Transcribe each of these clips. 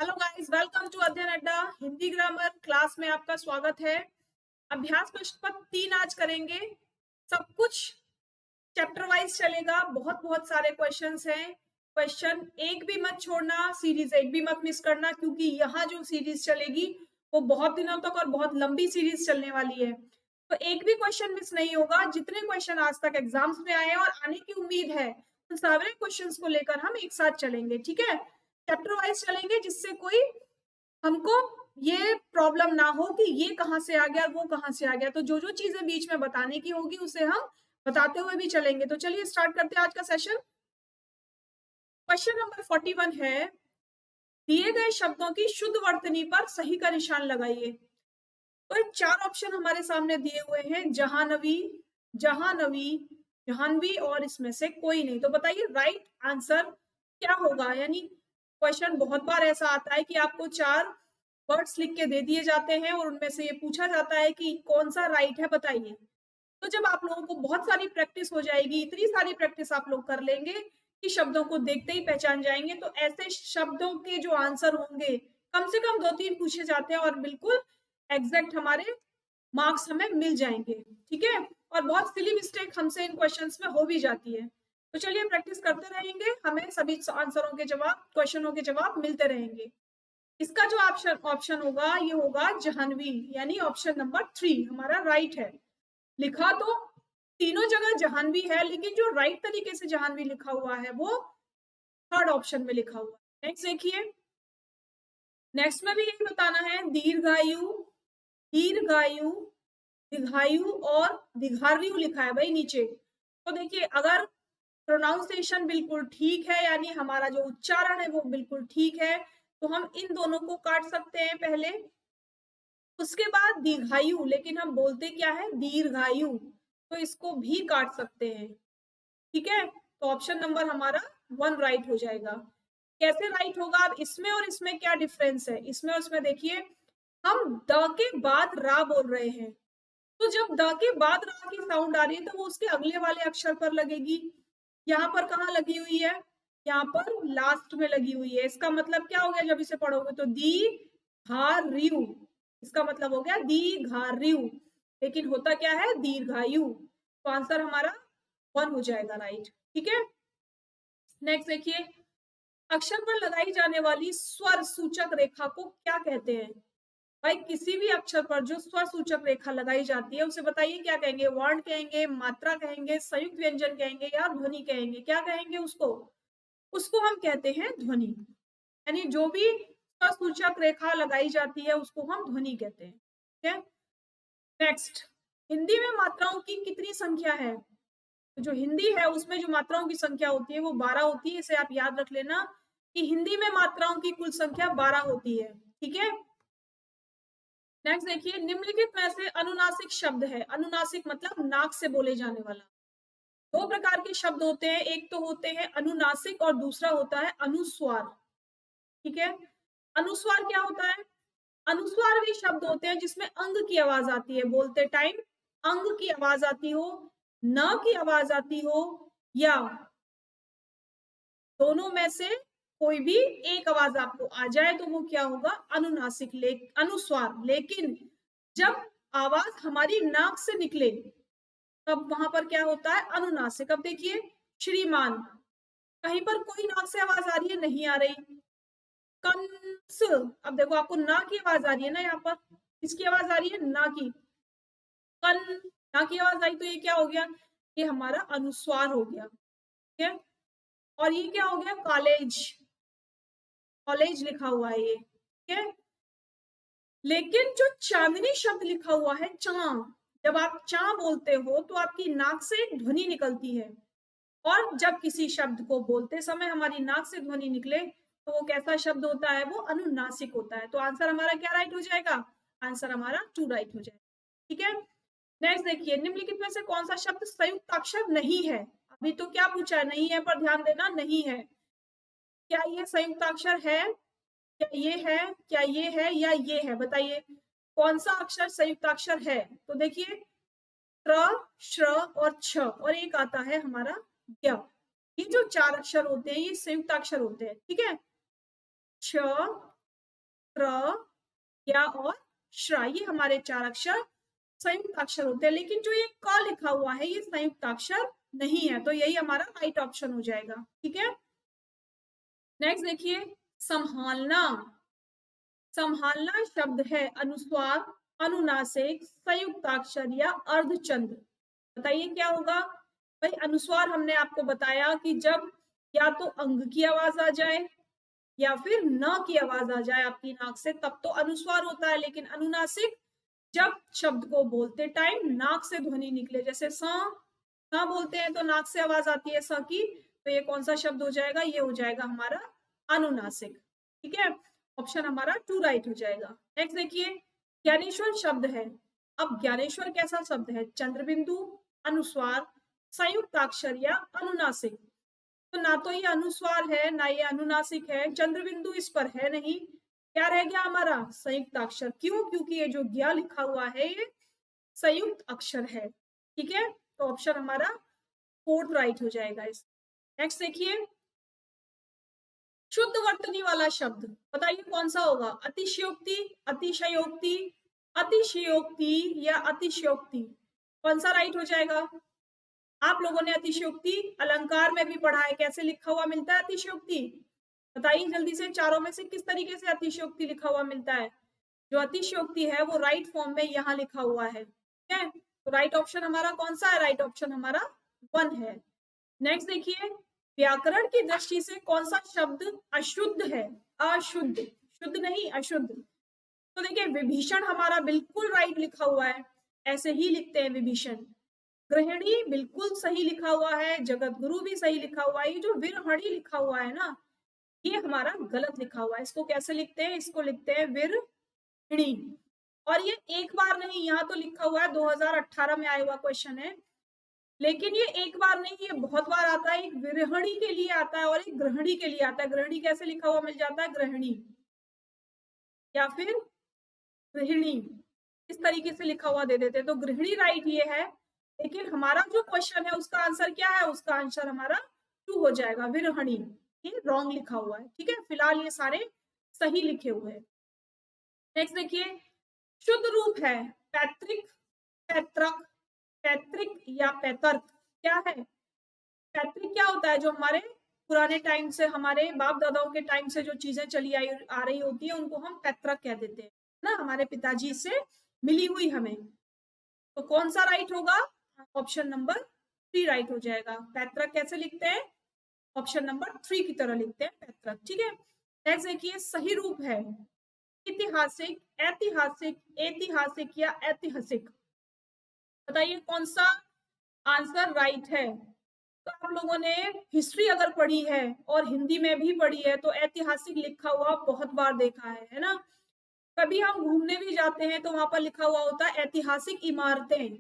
Hello guys, welcome to अध्ययन अड्डा Hindi grammar class में आपका स्वागत है। अभ्यास प्रश्न पत्र 3 आज करेंगे। सब कुछ चैप्टर वाइज चलेगा। बहुत बहुत सारे क्वेश्चंस हैं। क्वेश्चन एक भी मत छोड़ना, सीरीज एक भी मत मिस करना, क्योंकि यहाँ जो सीरीज चलेगी वो बहुत दिनों तक और बहुत लंबी सीरीज चलने वाली है। तो एक भी क्वेश्चन मिस नहीं होगा। जितने क्वेश्चन आज तक एग्जाम्स में आए हैं और आने की उम्मीद है, उन सारे क्वेश्चंस को लेकर हम एक साथ चलेंगे। ठीक है, चैप्टर वाइज चलेंगे, जिससे कोई हमको ये प्रॉब्लम ना हो कि ये कहाँ से आ गया, वो कहाँ से आ गया। तो जो जो चीजें बीच में बताने की होगी उसे हम बताते हुए भी चलेंगे। तो चलिए स्टार्ट करते हैं आज का सेशन। क्वेश्चन नंबर 41 है, दिए गए शब्दों की शुद्ध वर्तनी पर सही का निशान लगाइए। तो 4 ऑप्शन हमारे सामने दिए हुए हैं, जहानवी, जहानवी, जहानवी और इसमें से कोई नहीं। तो बताइए राइट आंसर क्या होगा। यानी क्वेश्चन बहुत बार ऐसा आता है कि आपको 4 वर्ड्स लिख के दे दिए जाते हैं और उनमें से ये पूछा जाता है कि कौन सा राइट है, बताइए। तो जब आप लोगों को बहुत सारी प्रैक्टिस हो जाएगी, इतनी सारी प्रैक्टिस आप लोग कर लेंगे कि शब्दों को देखते ही पहचान जाएंगे, तो ऐसे शब्दों के जो आंसर होंगे कम से कम 2-3 पूछे जाते हैं और बिल्कुल एग्जैक्ट हमारे मार्क्स हमें मिल जाएंगे। ठीक है, और बहुत सिली मिस्टेक हमसे इन क्वेश्चंस में हो भी जाती है। तो चलिए प्रैक्टिस करते रहेंगे, हमें सभी आंसरों के जवाब, क्वेश्चनों के जवाब मिलते रहेंगे। इसका जो ऑप्शन होगा ये होगा जाह्नवी, यानी ऑप्शन नंबर 3 हमारा राइट है। लिखा तो तीनों जगह जाह्नवी है, लेकिन जो राइट तरीके से जाह्नवी लिखा हुआ है वो थर्ड ऑप्शन में लिखा हुआ है। नेक्स्ट देखिए, नेक्स्ट में भी यही बताना है, दीर्घायु, दीर्घायु, दीर्घायु और दीर्घायु लिखा है भाई नीचे। तो देखिए, अगर प्रोनाउंसिएशन बिल्कुल ठीक है, यानी हमारा जो उच्चारण है वो बिल्कुल ठीक है, तो हम इन दोनों को काट सकते हैं पहले। उसके बाद दीर्घायु, लेकिन हम बोलते क्या है दीर्घायु, तो इसको भी काट सकते हैं। ठीक है, तो ऑप्शन नंबर हमारा 1 राइट हो जाएगा। कैसे राइट होगा, अब इसमें और इसमें क्या डिफरेंस है। इसमें और इसमें देखिए, हम द के बाद रा बोल रहे हैं, तो जब द के बाद रा की साउंड आ रही है तो वो उसके अगले वाले अक्षर पर लगेगी। यहाँ पर कहाँ लगी हुई है, यहाँ पर लास्ट में लगी हुई है। इसका मतलब क्या हो गया, जब इसे पढ़ोगे तो दी घा रियु, इसका मतलब हो गया दी घा रियु, लेकिन होता क्या है दीर्घायु। तो आंसर हमारा 1 हो जाएगा राइट। ठीक है, नेक्स्ट देखिए, अक्षर पर लगाई जाने वाली स्वर सूचक रेखा को क्या कहते हैं। भाई किसी भी अक्षर पर जो स्वर सूचक रेखा लगाई जाती है उसे बताइए क्या कहेंगे। वर्ण कहेंगे, मात्रा कहेंगे, संयुक्त व्यंजन कहेंगे या ध्वनि कहेंगे। क्या कहेंगे उसको, उसको हम कहते हैं ध्वनि। यानी जो भी स्वर सूचक रेखा लगाई जाती है उसको हम ध्वनि कहते हैं। ठीक है, नेक्स्ट, हिंदी में मात्राओं की कितनी संख्या है। तो जो हिंदी है उसमें जो मात्राओं की संख्या होती है वो 12 होती है। इसे आप याद रख लेना कि हिंदी में मात्राओं की कुल संख्या 12 होती है। ठीक है, नेक्स्ट देखिए, निम्नलिखित में से अनुनासिक शब्द है। अनुनासिक मतलब नाक से बोले जाने वाला। 2 प्रकार के शब्द होते हैं, एक तो होते हैं अनुनासिक और दूसरा होता है अनुस्वार। ठीक है, अनुस्वार क्या होता है, अनुस्वार वे शब्द होते हैं जिसमें अंग की आवाज आती है, बोलते टाइम अंग की आवाज आती हो, न की आवाज आती हो, या दोनों में से कोई भी एक आवाज आपको आ जाए तो वो क्या होगा अनुनासिक, अनुस्वार। लेकिन जब आवाज हमारी नाक से निकले तब वहां पर क्या होता है अनुनासिक। अब देखिए, श्रीमान, कहीं पर कोई नाक से आवाज आ रही है, नहीं आ रही। कंस, अब देखो आपको ना की आवाज आ रही है ना, यहाँ पर किसकी आवाज आ रही है, ना की। कन, ना की आवाज आई तो ये क्या हो गया, ये हमारा अनुस्वार हो गया। ठीक है, और ये क्या हो गया कॉलेज, कॉलेज लिखा हुआ है ये। ठीक है, लेकिन जो चांदनी शब्द लिखा हुआ है चा, जब आप चा बोलते हो तो आपकी नाक से एक ध्वनि निकलती है, और जब किसी शब्द को बोलते समय हमारी नाक से ध्वनि निकले तो वो कैसा शब्द होता है, वो अनुनासिक होता है। तो आंसर हमारा क्या राइट हो जाएगा, आंसर हमारा 2 राइट हो जाएगा। ठीक है, नेक्स्ट देखिए, निम्नलिखित में से कौन सा शब्द संयुक्ताक्षर नहीं है। अभी तो क्या पूछा है, नहीं है पर ध्यान देना, नहीं है। क्या ये संयुक्ताक्षर है, क्या ये है, क्या ये है या ये है, बताइए कौन सा अक्षर संयुक्ताक्षर है। तो देखिए, त्र, श्र और छ, और एक आता है हमारा य। ये जो 4 अक्षर होते हैं ये संयुक्ताक्षर होते हैं। ठीक है, छ, त्र, या और श्रा, ये हमारे 4 अक्षर संयुक्त अक्षर होते हैं। लेकिन जो ये क लिखा हुआ है ये संयुक्त अक्षर नहीं है, तो यही हमारा राइट ऑप्शन हो जाएगा। ठीक है, नेक्स्ट देखिए, संभालना। संभालना शब्द है अनुस्वार, अनुनासिक, संयुक्ताक्षर या अर्धचंद्र। बताइए क्या होगा भाई। अनुस्वार हमने आपको बताया कि जब या तो अंग की आवाज आ जाए या फिर न की आवाज आ जाए आपकी नाक से, तब तो अनुस्वार होता है। लेकिन अनुनासिक, जब शब्द को बोलते टाइम नाक से ध्वनि निकले, जैसे स बोलते हैं तो नाक से आवाज आती है स की, तो ये कौन सा शब्द हो जाएगा, ये हो जाएगा हमारा अनुनासिक। ठीक है, ऑप्शन हमारा 2 राइट हो जाएगा। नेक्स्ट देखिए, ज्ञानेश्वर शब्द है। अब ज्ञानेश्वर कैसा शब्द है, चंद्रबिंदु, अनुस्वार, संयुक्ताक्षर या अनुनासिक। तो ना तो ये अनुस्वार है ना ये अनुनासिक है, चंद्रबिंदु इस पर है नहीं, क्या रह गया हमारा संयुक्ताक्षर। क्यों, क्योंकि ये जो ज्ञा लिखा हुआ है ये संयुक्त अक्षर है। ठीक है, तो ऑप्शन हमारा 4th राइट हो जाएगा इस। नेक्स्ट देखिए, शुद्ध वर्तनी वाला शब्द, बताइए कौन सा होगा, अतिशयोक्ति, अतिशयोक्ति, अतिशयोक्ति या अतिशयोक्ति, कौन सा राइट हो जाएगा। आप लोगों ने अतिशयोक्ति अलंकार में भी पढ़ा है, कैसे लिखा हुआ मिलता है अतिशयोक्ति, बताइए जल्दी से, चारों में से किस तरीके से अतिशयोक्ति लिखा हुआ मिलता है। जो अतिशयोक्ति है वो राइट फॉर्म में यहाँ लिखा हुआ है। ठीक है, तो राइट ऑप्शन हमारा कौन सा है, राइट ऑप्शन हमारा 1 है। नेक्स्ट देखिए, व्याकरण की दृष्टि से कौन सा शब्द अशुद्ध है, अशुद्ध, शुद्ध नहीं अशुद्ध। तो देखिए, विभीषण हमारा बिल्कुल राइट लिखा हुआ है, ऐसे ही लिखते हैं विभीषण। गृहिणी बिल्कुल सही लिखा हुआ है, जगत गुरु भी सही लिखा हुआ है। ये जो विरहणी लिखा हुआ है ना, ये हमारा गलत लिखा हुआ है। इसको कैसे लिखते हैं, इसको लिखते हैं विरहिणी। और ये एक बार नहीं, यहाँ तो लिखा हुआ है 2018 में आया हुआ क्वेश्चन है, लेकिन ये एक बार नहीं, ये बहुत बार आता है। एक विरहणी के लिए आता है और एक गृहिणी के लिए आता है। गृहिणी कैसे लिखा हुआ मिल जाता है, गृहिणी या फिर गृहिणी, इस तरीके से लिखा हुआ दे देते हैं। तो गृहिणी राइट ये है, लेकिन हमारा जो क्वेश्चन है उसका आंसर क्या है, उसका आंसर हमारा 2 हो जाएगा, विरहणी, ये रॉन्ग लिखा हुआ है। ठीक है, फिलहाल ये सारे सही लिखे हुए हैं। नेक्स्ट देखिए, शुद्ध रूप है पैतृक, पैतृक, पैतृक या पैतर्क, क्या है पैतृक, क्या होता है, जो हमारे पुराने टाइम से, हमारे बाप दादाओं के टाइम से जो चीजें चली आ रही होती है उनको हम पैतृक कह देते हैं ना, हमारे पिताजी से मिली हुई हमें। तो कौन सा राइट होगा, ऑप्शन नंबर 3 राइट हो जाएगा। पैतृक कैसे लिखते हैं, ऑप्शन नंबर 3 की तरह लिखते हैं पैतृक। ठीक है, नेक्स्ट देखिए, सही रूप है ऐतिहासिक, ऐतिहासिक, ऐतिहासिक या ऐतिहासिक, बताइए कौन सा आंसर राइट है। तो आप लोगों ने हिस्ट्री अगर पढ़ी है और हिंदी में भी पढ़ी है तो ऐतिहासिक लिखा हुआ बहुत बार देखा है ना। कभी हम घूमने भी जाते हैं तो वहां पर लिखा हुआ होता है ऐतिहासिक इमारतें।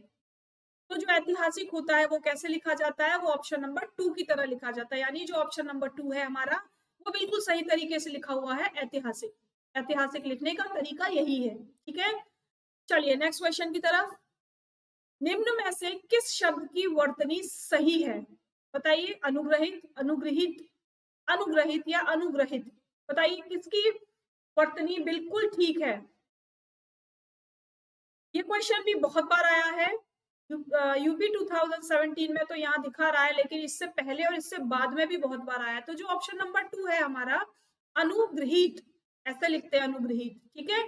तो जो ऐतिहासिक होता है वो कैसे लिखा जाता है, वो ऑप्शन नंबर 2 की तरह लिखा जाता है। यानी जो ऑप्शन नंबर 2 है हमारा, वो बिल्कुल सही तरीके से लिखा हुआ है ऐतिहासिक। ऐतिहासिक लिखने का तरीका यही है। ठीक है, चलिए नेक्स्ट क्वेश्चन की तरफ। निम्न में से किस शब्द की वर्तनी सही है, बताइए, अनुग्रहित, अनुग्रहित, अनुग्रहित या अनुग्रहित, बताइए किसकी वर्तनी बिल्कुल ठीक है। ये क्वेश्चन भी बहुत बार आया है यूपी 2017 में, तो यहाँ दिखा रहा है, लेकिन इससे पहले और इससे बाद में भी बहुत बार आया है। तो जो ऑप्शन नंबर 2 है हमारा, अनुग्रहित, ऐसे लिखते हैं अनुग्रहित। ठीक है,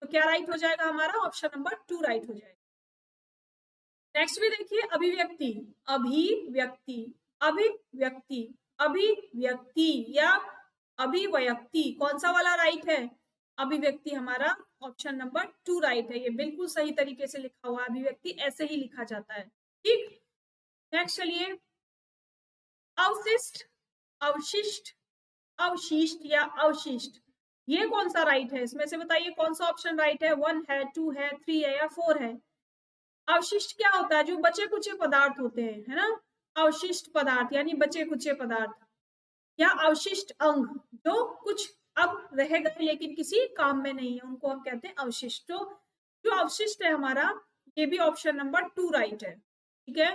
तो क्या राइट हो जाएगा हमारा, ऑप्शन नंबर 2 राइट हो जाएगा। नेक्स्ट भी देखिए, अभिव्यक्ति, अभिव्यक्ति, अभिव्यक्ति, अभिव्यक्ति या अभिव्यक्ति, कौन सा वाला राइट है, अभिव्यक्ति हमारा ऑप्शन नंबर 2 राइट है। ये बिल्कुल सही तरीके से लिखा हुआ है, अभिव्यक्ति ऐसे ही लिखा जाता है। ठीक, नेक्स्ट चलिए, अवशिष्ट, अवशिष्ट, अवशिष्ट या अवशिष्ट, ये कौन सा राइट है, इसमें से बताइए कौन सा ऑप्शन राइट है, 1 है, 2 है, 3 है या 4 है। अवशिष्ट क्या होता है, जो बचे कुचे पदार्थ होते हैं, है ना, अवशिष्ट पदार्थ यानी बचे कुचे पदार्थ, या अवशिष्ट अंग, जो कुछ अब रह गए लेकिन किसी काम में नहीं है, उनको हम कहते हैं अवशिष्ट। तो जो अवशिष्ट है हमारा, ये भी ऑप्शन नंबर 2 राइट है। ठीक है,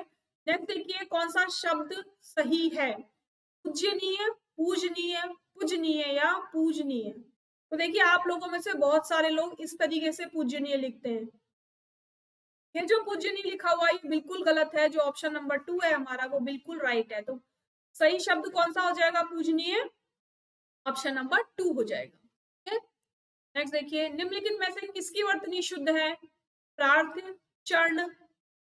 नेक्स्ट देखिए, कौन सा शब्द सही है, पूजनीय, पूजनीय, पूजनीय या पूजनीय, तो देखिए आप लोगों में से बहुत सारे लोग इस तरीके से पूजनीय लिखते हैं। ये जो पूजनीय लिखा हुआ है ये बिल्कुल गलत है। जो ऑप्शन नंबर 2 है हमारा वो बिल्कुल राइट है। तो सही शब्द कौन सा हो जाएगा पूजनीय? ऑप्शन नंबर 2 हो जाएगा। नेक्स्ट देखिए, निम्नलिखित में से किसकी वर्तनी शुद्ध है? प्रार्थ्य, चरण,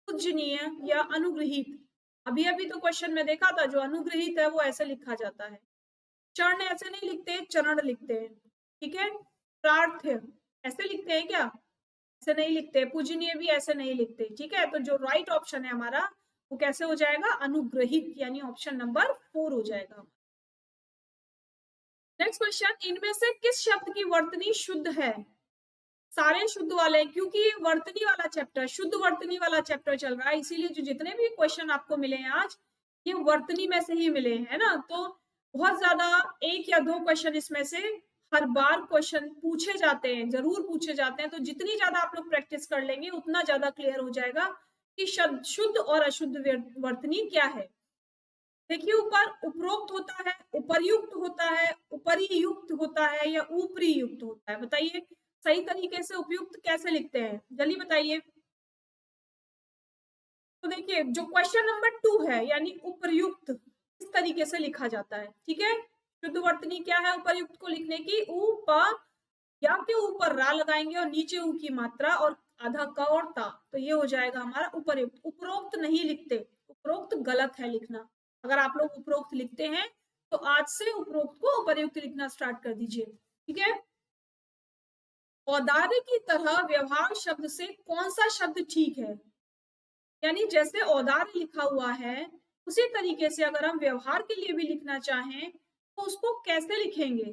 पूजनीय या अनुग्रहित? अभी अभी तो क्वेश्चन में देखा था जो अनुग्रहित है वो ऐसे लिखा जाता है। चरण ऐसे नहीं लिखते, चरण लिखते हैं। ठीक है, प्रार्थ्य ऐसे लिखते हैं क्या? ऐसे नहीं लिखते। पूजनीय भी ऐसे नहीं लिखते। ठीक है, तो जो राइट ऑप्शन है हमारा वो कैसे हो जाएगा? अनुग्रहित, यानी ऑप्शन नंबर 4 हो जाएगा। नेक्स्ट क्वेश्चन, इनमें से किस शब्द की वर्तनी शुद्ध है? सारे शुद्ध वाले, क्योंकि ये वर्तनी वाला चैप्टर, शुद्ध वर्तनी वाला चैप्टर चल रहा है, इसीलिए जो जितने भी क्वेश्चन आपको मिले हैं आज ये वर्तनी में से ही मिले हैं ना। तो बहुत ज्यादा 1 या 2 क्वेश्चन इसमें से हर बार क्वेश्चन पूछे जाते हैं, जरूर पूछे जाते हैं। तो जितनी ज्यादा आप लोग प्रैक्टिस कर लेंगे उतना ज्यादा क्लियर हो जाएगा कि शुद्ध और अशुद्ध वर्तनी क्या है। देखिए ऊपर उपरोक्त होता है, उपर्युक्त होता है, उपरियुक्त होता है या ऊपरी युक्त होता है? बताइए सही तरीके से उपयुक्त कैसे लिखते हैं, जल्दी बताइए। तो देखिए जो क्वेश्चन नंबर 2 है यानी उपर्युक्त, इस तरीके से लिखा जाता है। ठीक है, शुद्ध वर्तनी क्या है उपर्युक्त को लिखने की? ऊ प या के ऊपर रा लगाएंगे और नीचे ऊ की मात्रा और आधा क और ता, तो ये हो जाएगा हमारा उपर्युक्त। उपरोक्त नहीं लिखते, उपरोक्त गलत है लिखना। अगर आप लोग उपरोक्त लिखते हैं तो आज से उपरोक्त को उपर्युक्त लिखना स्टार्ट कर दीजिए। ठीक है, औदार्य की तरह व्यवहार शब्द से कौन सा शब्द ठीक है? यानी जैसे औदार्य लिखा हुआ है उसी तरीके से अगर हम व्यवहार के लिए भी लिखना चाहें तो उसको कैसे लिखेंगे?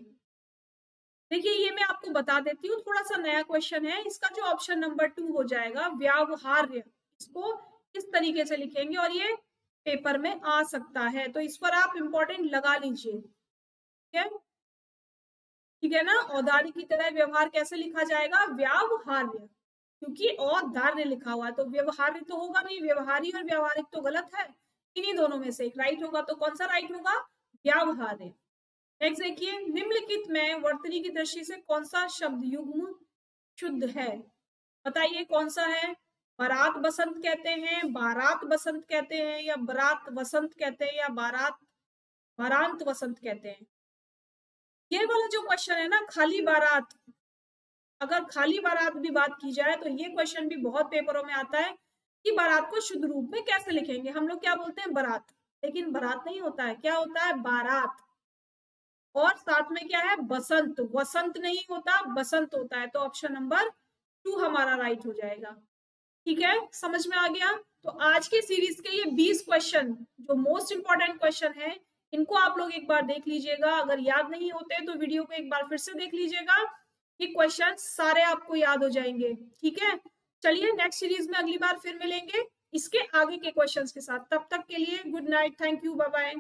देखिए ये मैं आपको बता देती हूँ, थोड़ा सा नया क्वेश्चन है। इसका जो ऑप्शन नंबर 2 हो जाएगा व्यवहार्य, इसको इस तरीके से लिखेंगे और ये पेपर में आ सकता है, तो इस पर आप इंपॉर्टेंट लगा लीजिए। ठीक है, ठीक है ना। औदार्य की तरह व्यवहार कैसे लिखा जाएगा? व्यवहार्य, क्योंकि औदार्य लिखा हुआ है तो व्यवहार्य तो होगा नहीं, व्यवहारी और व्यवहारिक तो गलत है। इन्हीं दोनों में से एक राइट होगा, तो कौन सा राइट होगा? व्यवहार्य। नेक्स्ट देखिए, निम्नलिखित में वर्तनी की दृष्टि से कौन सा शब्द युग्म शुद्ध है? बताइए कौन सा है? बारात बसंत कहते हैं, बारात बसंत कहते हैं, या बारात वसंत कहते हैं, या बारात बारांत वसंत कहते हैं? ये वाला जो क्वेश्चन है ना, खाली बारात, अगर खाली बारात भी बात की जाए तो ये क्वेश्चन भी बहुत पेपरों में आता है कि बारात को शुद्ध रूप में कैसे लिखेंगे। हम लोग क्या बोलते हैं? बारात, लेकिन बारात नहीं होता है, क्या होता है? बारात। और साथ में क्या है? बसंत, वसंत नहीं होता, बसंत होता है। तो ऑप्शन नंबर 2 हमारा राइट हो जाएगा। ठीक है, समझ में आ गया? तो आज के सीरीज के ये 20 क्वेश्चन जो मोस्ट इंपॉर्टेंट क्वेश्चन है इनको आप लोग एक बार देख लीजिएगा। अगर याद नहीं होते तो वीडियो को एक बार फिर से देख लीजिएगा, ये क्वेश्चन सारे आपको याद हो जाएंगे। ठीक है, चलिए नेक्स्ट सीरीज में अगली बार फिर मिलेंगे इसके आगे के क्वेश्चंस के साथ। तब तक के लिए good night, thank you, bye bye.